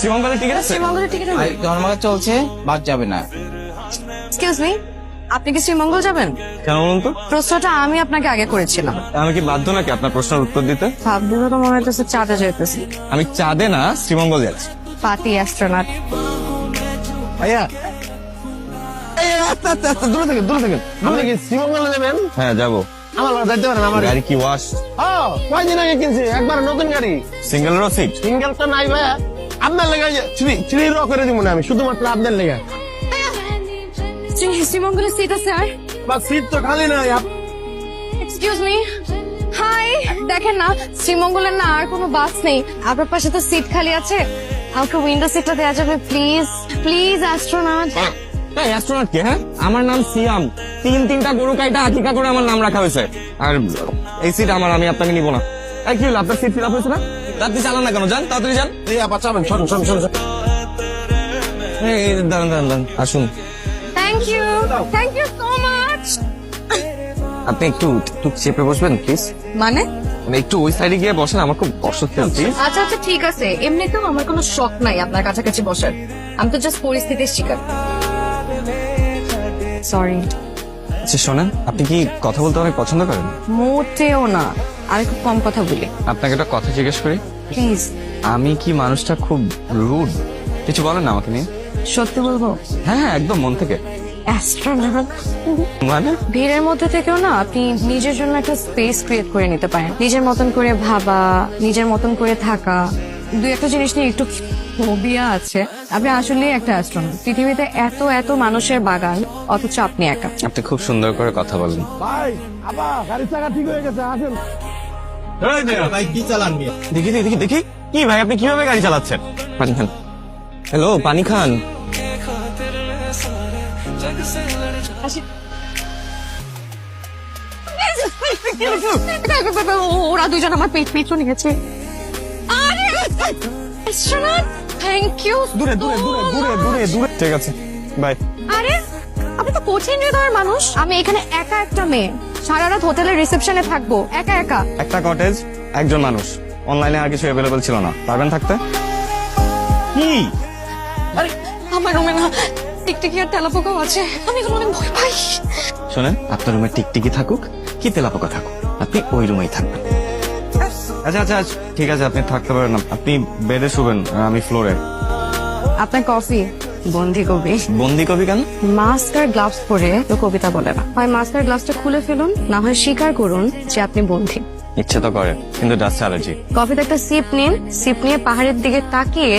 শ্রীমঙ্গলের টিকিট আছে? শ্রীমঙ্গলের টিকিট আছে? ধর্মঘট চলছে, বাদ যাবে না। এক্সকিউজ মি, আপনি কি শ্রীমঙ্গল যাবেন? কেন বলুন তো? প্রশ্নটা আমি আপনাকে আগে করেছিলাম। আমি কি বাধ্য নাকি আপনার প্রশ্নের উত্তর দিতে? ভাবলে তো মনে হইতেছে চাঁদে যেতেছি। আমি চাঁদে না, শ্রীমঙ্গল যাচ্ছি। Party astronaut. ভাইয়া দূরে থাকেন, দূরে থাকেন। আপনি কি শ্রীমঙ্গলে যাবেন? হ্যাঁ যাবো। আমার বাড়ি যাইতে পারেন। আমার গাড়ি কি ওয়াশ? কয়দিন আগে কিনছি, একবার নতুন গাড়ি। সিঙ্গেলেরও সিট? সিঙ্গেল তো নাই ভাইয়া, আপনার লেগে থ্রি র করে দিব না আমি, শুধুমাত্র আপনার লেগে। শ্রীমঙ্গলের সিট আছে আর? বা সিট তো খালি নাই। এক্সকিউজ মি, হাই, দেখেন না শ্রীমঙ্গলের না আর কোনো বাস নেই, আপনার পাশে তো সিট খালি আছে, আমাকে উইন্ডো সিটটা দেওয়া যাবে প্লিজ? Please astronaut. অ্যাস্ট্রোনট কে? হ্যাঁ, আমার নাম সিয়াম। তিনটা গরু কাইটা আকিকা করে আমার নাম রাখা হয়েছে। আর এই সিট আমার, আমি আপনাকে নিব না। এই কি হলো, আপনার সিট ফিল আপ হয়েছে না? আপনি চালান না কেন? যান, তাড়াতাড়ি যান। এই আপা চাবেন, শোন শোন শোন। দাঁড়ান দাঁড়ান দাঁড়ান, আসুন। Thank you so much. আপনি একটু চেপে বসবেন প্লিজ। মানে একটু ওই সাইডে গিয়ে বসেন, আমার খুব অস্বস্তি হচ্ছে। আচ্ছা আচ্ছা ঠিক আছে, এমনিতেও আমার কোনো শখ নাই আপনার কাছাকাছি বসার, আমি তো জাস্ট পরিস্থিতির শিকার। সরি। আচ্ছা শোনেন, আপনি কি কথা বলতে অনেক পছন্দ করেন? মোটেও না, আমি খুব কম কথা বলি। আপনাকে একটা কথা জিজ্ঞেস করি। প্লিজ। আমি কি মানুষটা খুব রুড? কিছু বলেন না আমাকে নিয়ে। সত্যি বলবো? হ্যাঁ হ্যাঁ, একদম মন থেকে। অ্যাস্ট্রোনট মানে ভিড়ের মধ্যে থেকেও না আপনি নিজের জন্য একটা স্পেস ক্রিয়েট করে নিতে পারেন, নিজের মতন করে ভাবা, নিজের মতন করে থাকা। দুই একটা জিনিস নিয়ে একটু ফোবিয়া আছে। আপনি আসলে একটা অ্যাস্ট্রোনট। পৃথিবীতে এত এত মানুষের বাগান, অথচ আপনি একা। আপনি খুব সুন্দর করে কথা বলেন। ভাই আপা গাড়ির চাকা ঠিক হয়ে গেছে, আসেন। ভাই কি চালান? দেখি দেখি দেখি। কি ভাই, আপনি কিভাবে গাড়ি চালাচ্ছেন? পানি খান। হ্যালো, পানি খান। ওরা দুজন আমার পেট চলে গেছে। আরে অ্যাস্ট্রোনট, থ্যাংক ইউ। দূরে দূরে দূরে দূরে দূরে দূরে। ঠিক আছে, বাই। আরে আপনি তো কঠিন হৃদয়ের মানুষ। আমি এখানে একা একটা মেয়ে, সারা রাত হোটেলের রিসেপশনে থাকবো একা একা। একটা কটেজ, একজন মানুষ, অনলাইনে আর কিছু অ্যাভেলেবল ছিল না। পারবেন থাকতে? কি? আরে আমার রুমে না টিকটিকি আর তেলাপোকাও আছে, আমি এগুলো অনেক ভয় পাই। শোনেন, আপনার রুমে টিকটিকি থাকুক কি তেলাপোকা থাকুক, আপনি ওই রুমেই থাকবেন। আচ্ছা আচ্ছা আচ্ছা, ঠিক আছে, আপনি থাকতে পারেন না। আপনি বেডে শুবেন, আমি ফ্লোরে। আপনার কফি বন্দি কবি। বন্দি কবি কেন? মাস্ক আর গ্লাভস পরে তো কবিতা বলে না। হয় মাস্ক আর গ্লাভসটা খুলে ফেলুন, না হয় স্বীকার করুন যে আপনি বন্দী। ইচ্ছে তো করে, কিন্তু ডাস্ট অ্যালার্জি। কফিতে একটা সিপ নিন, সিপ নিয়ে পাহাড়ের দিকে তাকিয়ে